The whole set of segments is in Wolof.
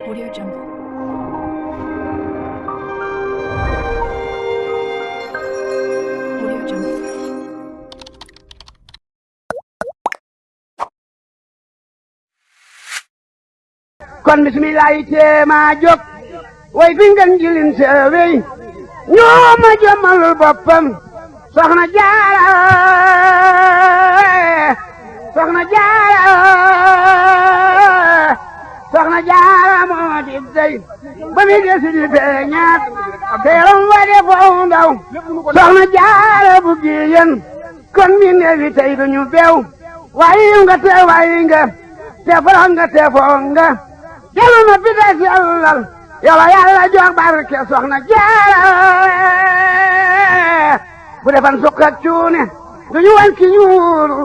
Audio Jungle. Audio Jungle. kon bismillah tee maa jóg way fi ngeen jilin seewey ñoo ma jëmalul boppam soxna jaara moo di dey ba mi desi di feeñaat teeram wa de foofu ndaw soxna jaara bu giyen kon mi neefi tey duñu beew waayi nga te forox nga te foog nga jelu ma fi des yàllal yow yàlla jox barke soxna jaara bu defan sukk ak cuune duñu wan ki ñuulu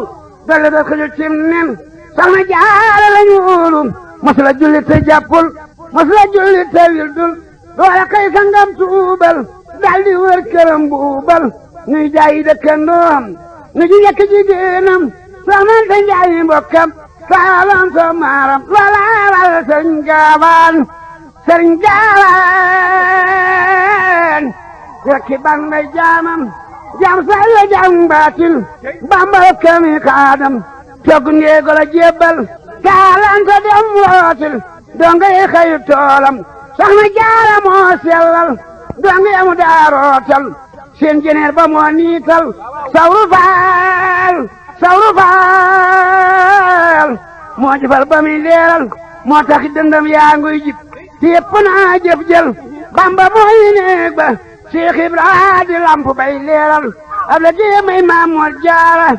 dolle da xëju cim nen soxna jaara la ñuulu masula julli te jàppul masula julli te wildul doole kay sangam tuubal daldi wër këram buubal nuy jaayi dëkkandoom nu ji yekk jigéenam soxna te njaayi mbokkam saalom so maaram loolaalal sëriñ gaawaan rekki ban may jaamam jaam say la jaam baatil bambal kami kaadam togg ndeego la jébbal kaalanta dem rootil donga yi xayu toolam soxna jaara moo sellal donga yamu daa rootal seen jeneer ba moo niital sawru faal moo jëfal ba muy leeral moo tax dëndam yaa nguy jib te yëpp naa jëf jël bamba mooy néeg ba Seex Ibra di lamp bay leeral ab la jéemay Maamoor Jaara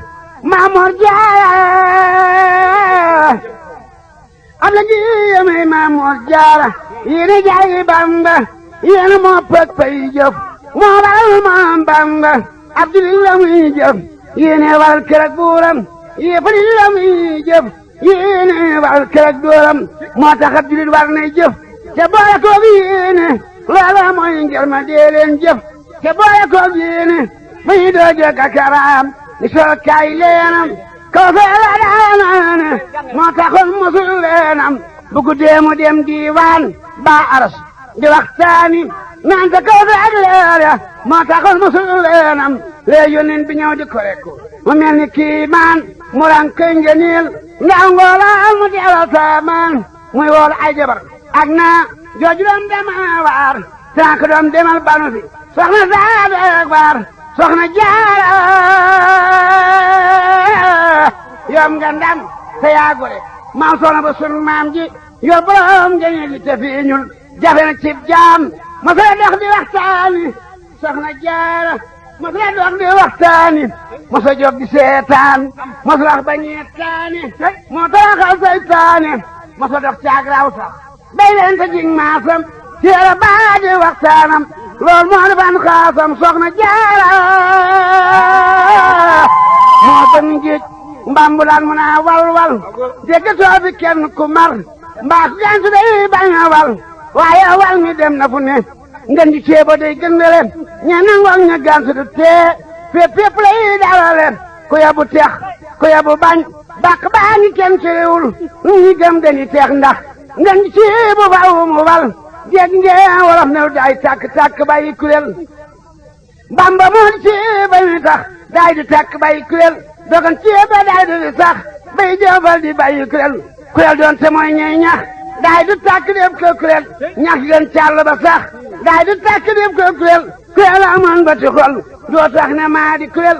ab la jéemay Maamoor Jaara yéena jaayi bamba yéena moo pëg pay jëf moo waral moom bamba ab di la muy jëf yéene waral kër ak buuram yépp di la muy jëf yéene waral kër ak dooram moo tax ab julit war nay jëf te boole koog yéene loola mooy ngir ma dee leen jëf te boole koog yéene muy dooje ka karaam ni soo kaay leenam kaw feela daanaane moo taxoon musul leenam bugu deemu dem diiwaan baa aras di waxtaani naan ta kaw fe ak leer moo taxoon musul leenam lee yónneen bi ñëw di ko rekku mu mel ni kiimaan mu ran këy ngeniil ndaw ngoolaan mu deewal saamaan muy wool ay jabar ak naa jooju doom dema waar tànk doom demal banu fi soxna saadu ak waar soxna jaara yoom nga ndam te yaa gore maam soxna ba sun maam ji yor borom ngeen li te fiiñul jafe na cib jaam ma sala dox di waxtaani soxna jaara ma sala dox di waxtaani ma sa jóg di seetaan ma sa wax ba ñeetaani moo taraxal saytaani ma sa dox caag raw sax bay leen ta jig maasam téere baa di waxtaanam lool moo di ban xaasam soxna jaara moo dem géej mbambulaan mu naa wal dégg soo fi kenn ku mar mbaa ku gantu day bañ a wal waaye wal mi dem na fu ne ngën di ceebo day gëndale ña nangoog ña gantu du tee fépp lay dalale ku yabu tex ku yabu bañ bàq baa ngi kenn cëriwul ñi gëm dañuy teex ndax ngën di ceebo faaw mu wal dégg ngeen wolof new day tàkk bàyyi kuréel bamba moo di ceeba mi tax day di tàkk bàyyi kuréel dogan ceeba day di sax bay jëfal di bàyyi kuréel doon te mooy ñey ñax day di tàkk dem ko kuréel ñax gën càll ba sax day di tàkk dem ko kuréel amoon ba ti xol doo tax ne maa di kuréel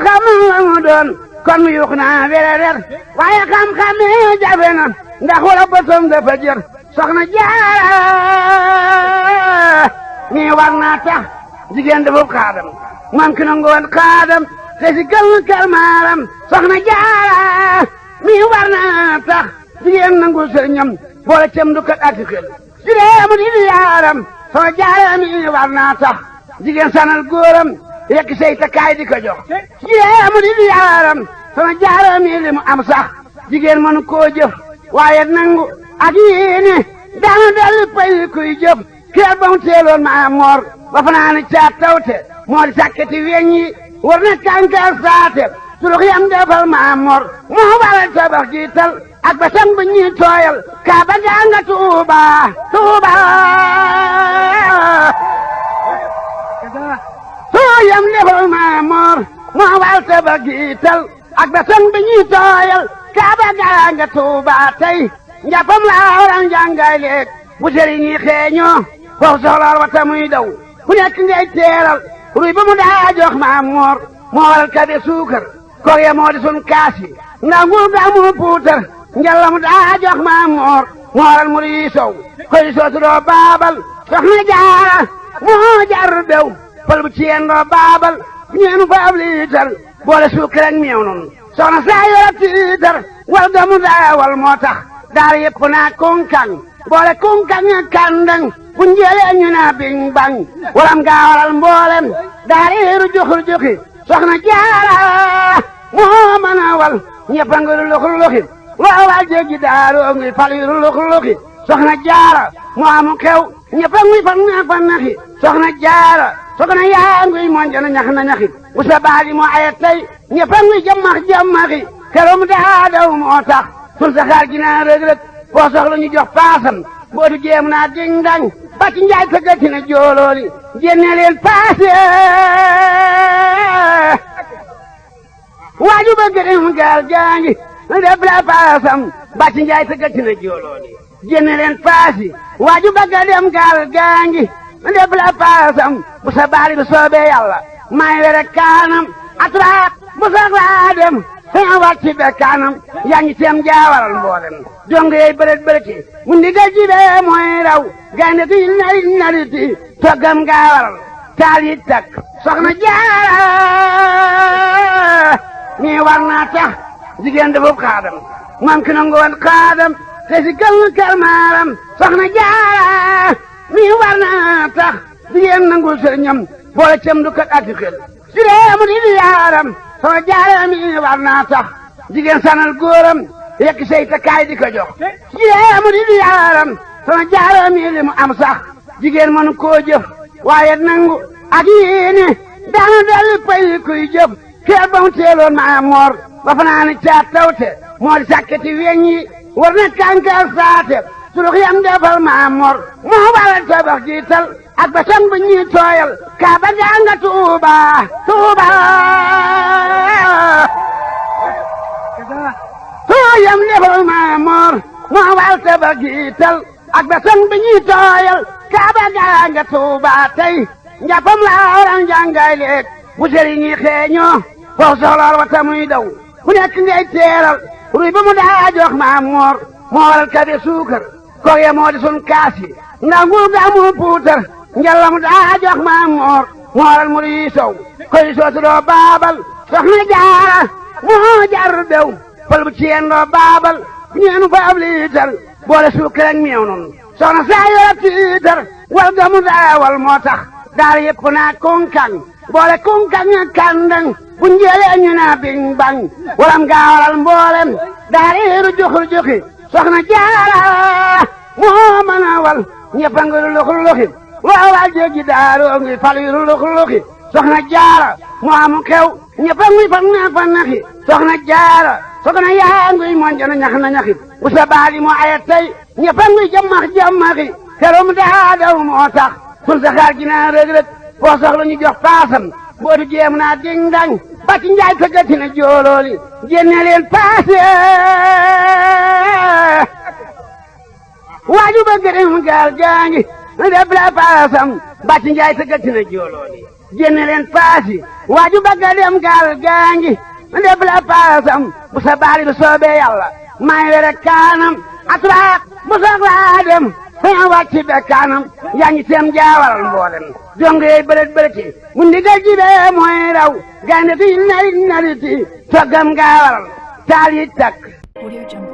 xam la mu doon kon mu yuux naa wererer waaye xam-xam ne jafe na ndax wala bëtam dafa jër soxna jaara mi war naa tax jigéen dafa xaadam man ki nangu woon xaadam te si kal maaram soxna jaara mi war naa tax jigéen nangu sëriñam boole cem du kat ak xel jireemu di yaaram soxna jaara mi war naa tax jigéen sanal góoram yekk say takkaay di ko jox jireemu di yaaram soxna jaara mi li mu am sax jigéen mënu koo jëf waaye nangu ak yéene daana dalli pay kuy jëf kër ba mu teeloon maa moor ba fanaani caat tawte moo di sàkketi weñ yi war na kànkaar saate surux yam defal Maamor moo waral tabax jiital ak basang bu ñuy tooyal kaaba gaa nga Tuuba Tuuba surux yam defal Maamor moo waral tabax jiital ak basang bu ñuy tooyal kaaba gaa nga Tuuba tey njàppam laa waral njàngay leeg bu sëriñ yi xeeñoo foofu soxlaal wata muy daw ku nekk ngay teeral ruy ba mu daa jox Maamor moo waral kabe suukar koor ya moo di sun kaasi ndax nguur gaa mu puutar njalla mu daa jox Maamor moo waral mu rii sow koy sootu doo baabal soxna Jaara moo jar bew fal bu ci yeen doo baabal ñeenu fa ab liitar boole suukar ak meew noonu soxna saa yora tiitar wal ga mu daa wal moo tax daara yëpp naa kunkang boole kunkang ak kandang bu njëlee ñu naa bing bang waram gaa waral mboolem daara yeeru juxur juxi soxna Jaara moo mën a wal ñëpp a ngi luxur luxi loo wal jéggi daaroo ngi fal yu luxur luxi soxna Jaara moo amu xew ñëpp a ngi fan na fan naxi soxna Jaara soxna yaa ngi monjana ñax na ñaxi bu sa baali moo ayet tey ñëpp a ngi jamax jamaxi keroom daa daw moo tax sun saxaar gi naa rëg rëg foo soxla ñu jox paasam bootu jéem naa ding dang ba ci njaay sa gëtti na joolooli génne leen paase waaju bëgg dem gaal gaangi def la paasam ba ci njaay sa gëtti na joolooli génne leen paasi waaju bëgg dem gaal gaangi def la paasam bu sa baali bu soobee yàlla may were kaanam atraak bu soxlaa dem sama wàcc be kaanam yaa ngi teem jaawaral mboolem dong yey bërët bërëti mu ndigal ji bee mooy raw gaynde ti narit nariti toggam gaawaral taal yi takk soxna Jaara mi war naa tax jigéen defub xaadam moom ki nangu woon xaadam te si kël kalmaaram soxna Jaara mi war naa tax jigéen nangul sëriñam boole cem du kat ati xel si dee mu di yaaram soxna Jaara mi war naa tax jigéen sanal góoram yekk say takkaay di ko jox si dee mu di yaaram soxna Jaara mi li mu am sax jigéen mënu koo jëf waaye nangu ak yéene daana dal pay kuy jëf keel ba mu teeloon Maamor ba fanaani caat tawte moo di sàkketi weñ yi war na kànkaar saate surux yam defal Maamor moo waral tabax jiital ak ba sang bu ñuy tooyal kaaba gaa nga Tuuba Tuuba surux yam defal Maamor moo waral tabax jiital ak ba sang bu ñuy tooyal kaaba gaa nga Tuuba tey njàppam laa waral njàngay leeg bu sëriñ yi xeeñoo foofu soxlaal wata muy daw ku nekk ngay teeral ruy ba mu daa jox Maamor moo waral kabe suukar koor ya moo di sun kaasi ndax nguur gaa mu puutar njalla mu daa jox Maamor moo waral mu rii sow koy sootu doo baabal soxna Jaara moo jar bew fal bu ci yeen doo baabal ñeenu fa ab liitar boole suukar ak meew noonu soxna saa yora tiitar wal ga mu daa wal moo tax daara yëpp naa kunkang boole kunkang ak kandang bu njëlee ñu naa bing bang waram gaa waral mboolem daara yeeru juxur juxi soxna Jaara moo mën a wal ñëpp a ngi luxur luxi loo wal jéggi daaroo ngi fal yu luxur luxi soxna Jaara moo amu xew ñëpp a ngi fan na fan naxi soxna Jaara soxna yaa ngi monjana ñax na ñaxi bu sa baali moo ayet tey ñëpp a ngi jamax jamaxi keroom daa daw moo tax sun saxaar gi naa rëg rëg foo soxla ñu jox paasam bootu jéem naa ding dang ba ci njaay sa gëtti na joolooli génne leen paase waaju bëgg dem gaal gaangi def la paasam ba ci njaay sa gëtti na joolooli génne leen paasi waaju bëgg dem gaal gaangi def la paasam bu sa baali bu soobee yàlla may were kaanam atraak bu soxlaa dem sama wàcc be kaanam yaa ngi teem jaawaral mboolem dong yey bërët bërëti mu ndigal ji bee mooy raw gaynde ti narit nariti toggam gaawaral taal yi takk Audio Jungle.